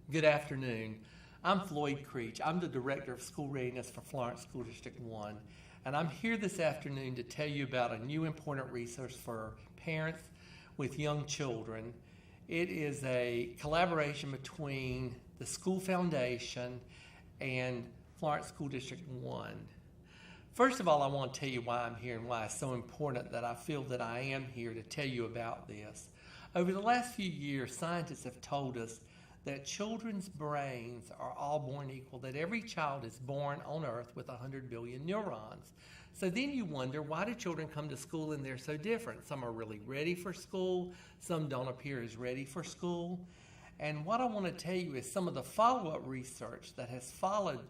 Good afternoon. I'm Floyd Creech. I'm the Director of School Readiness for Florence School District 1, and I'm here this afternoon to tell you about a new important resource for parents with young children. It is a collaboration between the School Foundation and Florence School District 1. First of all, I want to tell you why I'm here and why it's so important that I feel that I am here to tell you about this. Over the last few years, scientists have told us that children's brains are all born equal, that every child is born on Earth with 100 billion neurons. So then you wonder, why do children come to school and they're so different? Some are really ready for school, some don't appear as ready for school. And what I want to tell you is some of the follow-up research that has followed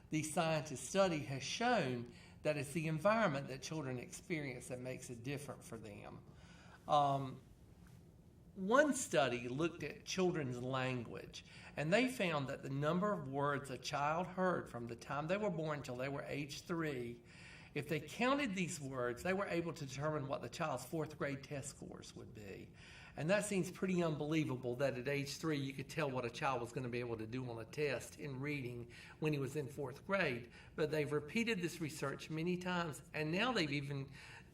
these scientists' study has shown that it's the environment that children experience that makes it different for them. One study looked at children's language, and they found that the number of words a child heard from the time they were born until they were age 3, if they counted these words, they were able to determine what the child's 4th grade test scores would be. And that seems pretty unbelievable that at age 3 you could tell what a child was going to be able to do on a test in reading when he was in 4th grade. But they've repeated this research many times, and now they've even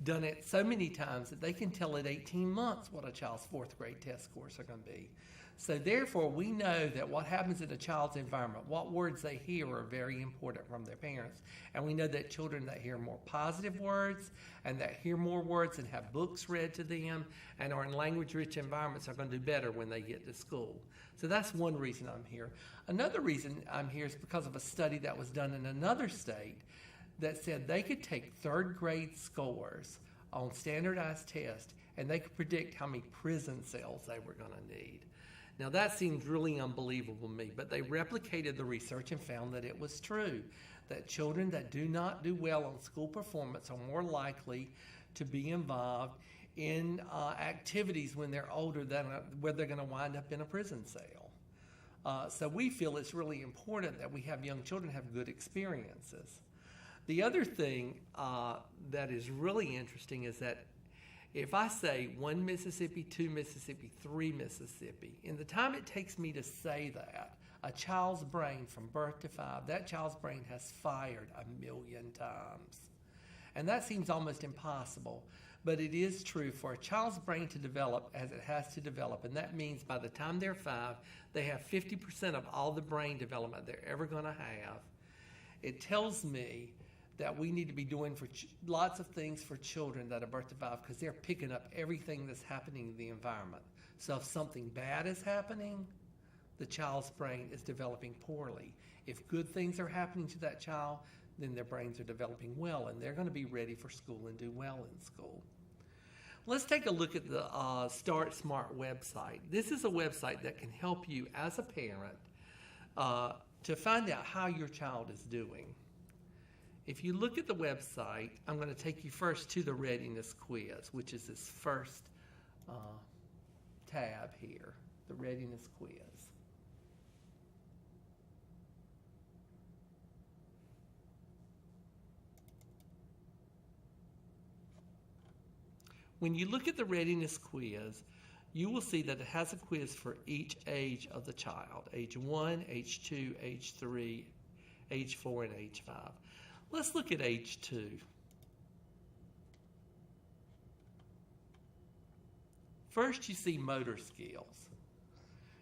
done it so many times that they can tell at 18 months what a child's 4th grade test scores are going to be. So therefore, we know that what happens in a child's environment, what words they hear, are very important from their parents. And we know that children that hear more positive words and that hear more words and have books read to them and are in language-rich environments are going to do better when they get to school. So that's one reason I'm here. Another reason I'm here is because of a study that was done in another state that said they could take 3rd grade scores on standardized tests and they could predict how many prison cells they were going to need. Now that seems really unbelievable to me, but they replicated the research and found that it was true, that children that do not do well on school performance are more likely to be involved in activities when they're older than where they're going to wind up in a prison cell. So we feel it's really important that we have young children have good experiences. The other thing that is really interesting is that if I say 1 Mississippi, 2 Mississippi, 3 Mississippi, in the time it takes me to say that, a child's brain from birth to 5, that child's brain has fired 1,000,000 times. And that seems almost impossible, but it is true for a child's brain to develop as it has to develop, and that means by the time they're 5, they have 50% of all the brain development they're ever going to have. It tells me that we need to be doing for lots of things for children that are birth to 5 because they're picking up everything that's happening in the environment. So if something bad is happening, the child's brain is developing poorly. If good things are happening to that child, then their brains are developing well and they're going to be ready for school and do well in school. Let's take a look at the Start Smart website. This is a website that can help you as a parent to find out how your child is doing. If you look at the website, I'm going to take you first to the readiness quiz, which is this first tab here, the readiness quiz. When you look at the readiness quiz, you will see that it has a quiz for each age of the child, age 1, age 2, age 3, age 4, and age 5. Let's look at age 2. First, you see motor skills.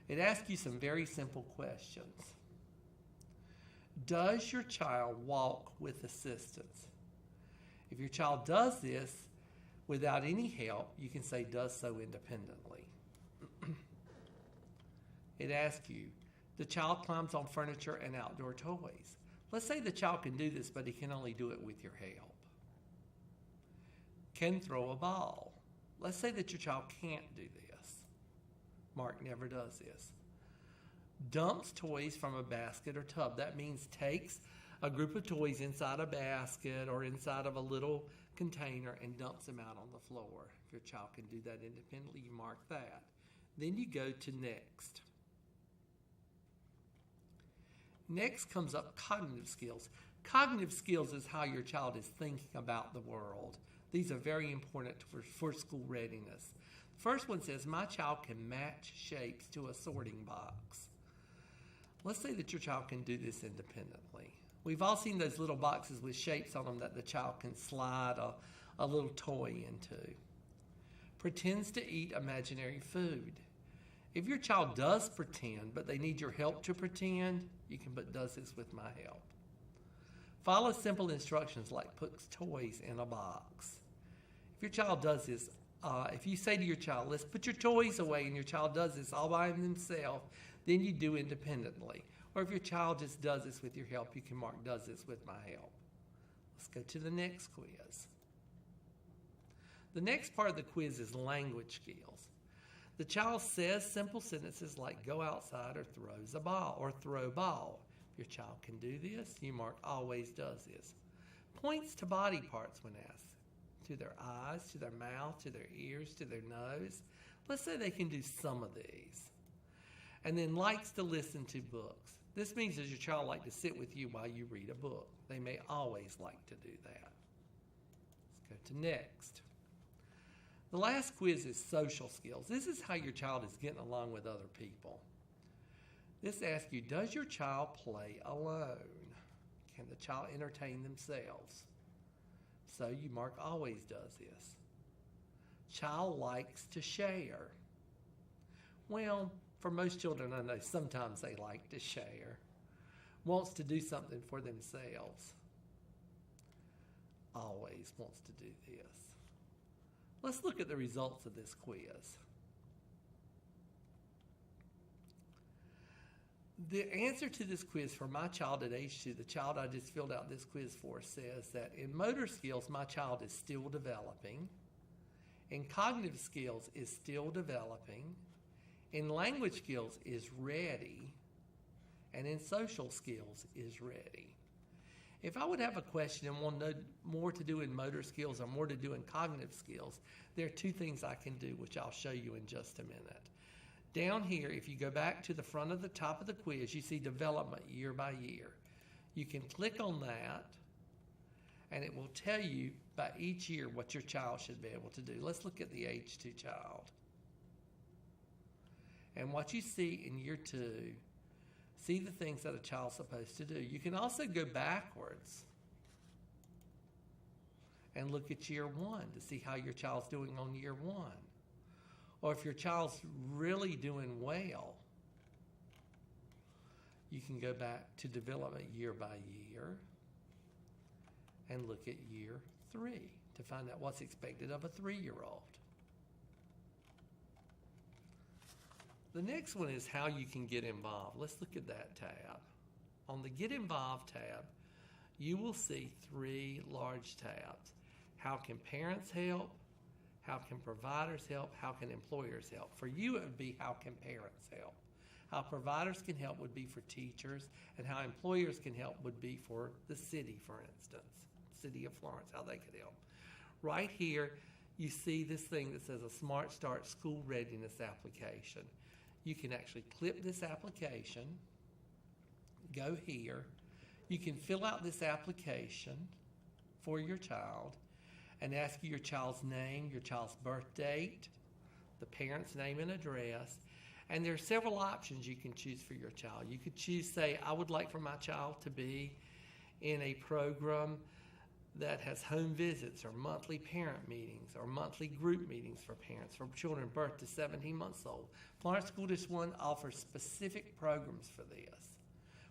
It asks you some very simple questions. Does your child walk with assistance? If your child does this without any help, you can say does so independently. It asks you, the child climbs on furniture and outdoor toys. Let's say the child can do this, but he can only do it with your help. Can throw a ball. Let's say that your child can't do this. Mark never does this. Dumps toys from a basket or tub. That means takes a group of toys inside a basket or inside of a little container and dumps them out on the floor. If your child can do that independently, you mark that. Then you go to next. Next comes up cognitive skills. Cognitive skills is how your child is thinking about the world. These are very important for school readiness. The first one says, my child can match shapes to a sorting box. Let's say that your child can do this independently. We've all seen those little boxes with shapes on them that the child can slide a little toy into. Pretends to eat imaginary food. If your child does pretend, but they need your help to pretend, you can put "does this with my help." Follow simple instructions like puts toys in a box. If your child does this, if you say to your child, "Let's put your toys away," and your child does this all by themselves, then you do independently. Or if your child just does this with your help, you can mark "does this with my help." Let's go to the next quiz. The next part of the quiz is language skills. The child says simple sentences like "go outside" or "throws a ball" or "throw ball." If your child can do this, you mark "always does this." Points to body parts when asked. To their eyes, to their mouth, to their ears, to their nose. Let's say they can do some of these. And then likes to listen to books. This means does your child like to sit with you while you read a book? They may always like to do that. Let's go to next. The last quiz is social skills. This is how your child is getting along with other people. This asks you, does your child play alone? Can the child entertain themselves? So you mark "always does this." Child likes to share. Well, for most children I know sometimes they like to share. Wants to do something for themselves. Always wants to do this. Let's look at the results of this quiz. The answer to this quiz for my child at age 2, the child I just filled out this quiz for, says that in motor skills, my child is still developing. In cognitive skills, is still developing. In language skills, is ready. And in social skills, is ready. If I would have a question and want to know more to do in motor skills or more to do in cognitive skills, there are two things I can do, which I'll show you in just a minute. Down here, if you go back to the front of the top of the quiz, you see development year by year. You can click on that, and it will tell you by each year what your child should be able to do. Let's look at the age 2 child. And what you see in year 2, see the things that a child's supposed to do. You can also go backwards and look at year 1 to see how your child's doing on year 1. Or if your child's really doing well, you can go back to development year by year and look at year 3 to find out what's expected of a 3-year-old. The next one is how you can get involved. Let's look at that tab. On the Get Involved tab, you will see 3 large tabs. How can parents help? How can providers help? How can employers help? For you, it would be how can parents help? How providers can help would be for teachers, and how employers can help would be for the city, for instance, City of Florence, how they could help. Right here, you see this thing that says a Smart Start School Readiness Application. You can actually clip this application, go here. You can fill out this application for your child and ask your child's name, your child's birth date, the parent's name and address, and there are several options you can choose for your child. You could choose, say, I would like for my child to be in a program that has home visits or monthly parent meetings or monthly group meetings for parents for children birth to 17 months old. Florence School District 1 offers specific programs for this.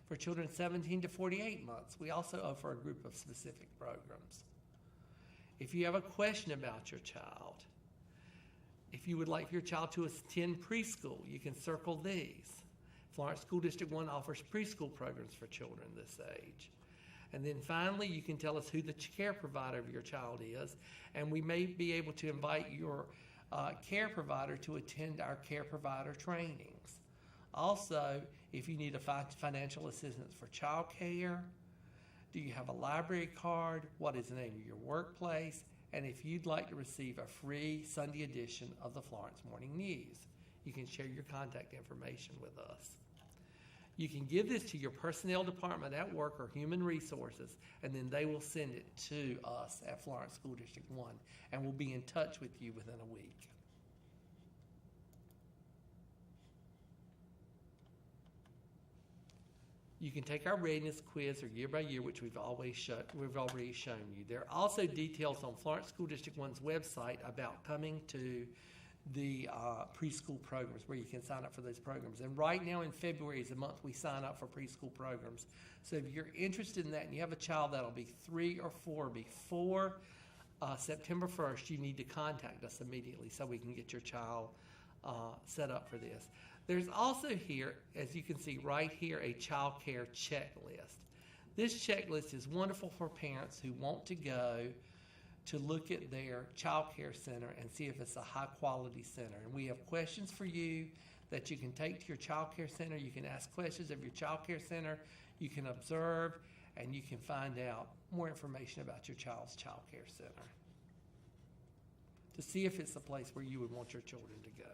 For children 17 to 48 months, we also offer a group of specific programs. If you have a question about your child, if you would like your child to attend preschool, you can circle these. Florence School District 1 offers preschool programs for children this age. And then finally, you can tell us who the care provider of your child is, and we may be able to invite your care provider to attend our care provider trainings. Also, if you need a financial assistance for child care, do you have a library card? What is the name of your workplace? And if you'd like to receive a free Sunday edition of the Florence Morning News, you can share your contact information with us. You can give this to your personnel department at work or human resources, and then they will send it to us at Florence School District 1, and we'll be in touch with you within a week. You can take our readiness quiz or year by year, which we've already shown you. There are also details on Florence School District 1's website about coming to the preschool programs, where you can sign up for those programs. And right now in February is the month we sign up for preschool programs. So if you're interested in that and you have a child that'll be 3 or 4 before September 1st, you need to contact us immediately so we can get your child set up for this. There's also here, as you can see right here, a child care checklist. This checklist is wonderful for parents who want to go to look at their child care center and see if it's a high quality center. And we have questions for you that you can take to your child care center. You can ask questions of your child care center. You can observe, and you can find out more information about your child's child care center to see if it's a place where you would want your children to go.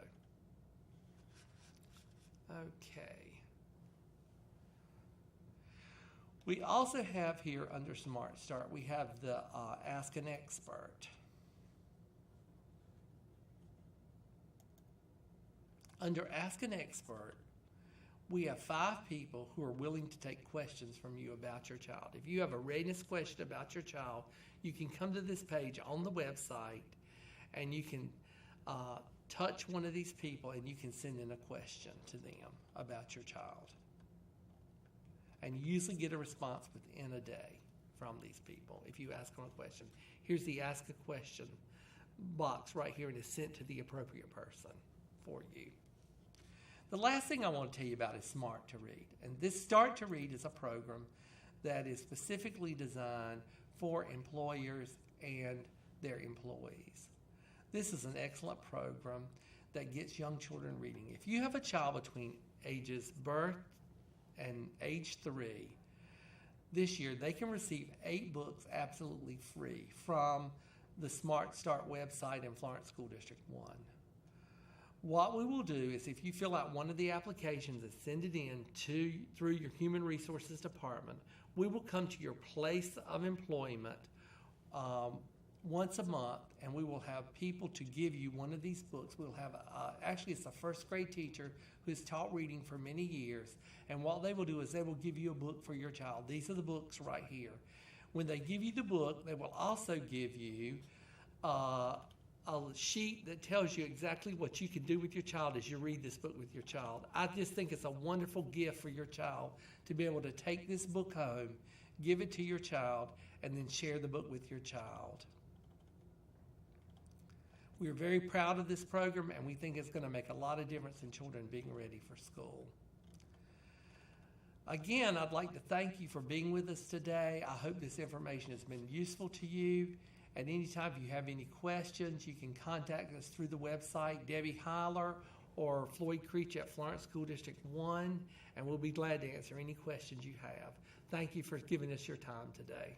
Okay. We also have here under Smart Start, we have the Ask an Expert. Under Ask an Expert, we have 5 people who are willing to take questions from you about your child. If you have a readiness question about your child, you can come to this page on the website and you can touch one of these people and you can send in a question to them about your child. And you usually get a response within a day from these people if you ask them a question. Here's the Ask a Question box right here, and it's sent to the appropriate person for you. The last thing I want to tell you about is Smart to Read. And this Start to Read is a program that is specifically designed for employers and their employees. This is an excellent program that gets young children reading. If you have a child between ages birth and age 3, this year they can receive 8 books absolutely free from the Smart Start website in Florence School District 1. What we will do is, if you fill out one of the applications and send it in through your Human Resources Department, we will come to your place of employment once a month, and we will have people to give you one of these books. We'll have, actually it's a first grade teacher who has taught reading for many years, and what they will do is they will give you a book for your child. These are the books right here. When they give you the book, they will also give you a sheet that tells you exactly what you can do with your child as you read this book with your child. I just think it's a wonderful gift for your child to be able to take this book home, give it to your child, and then share the book with your child. We are very proud of this program, and we think it's going to make a lot of difference in children being ready for school. Again, I'd like to thank you for being with us today. I hope this information has been useful to you. At any time, if you have any questions, you can contact us through the website, Debbie Heiler or Floyd Creech at Florence School District 1, and we'll be glad to answer any questions you have. Thank you for giving us your time today.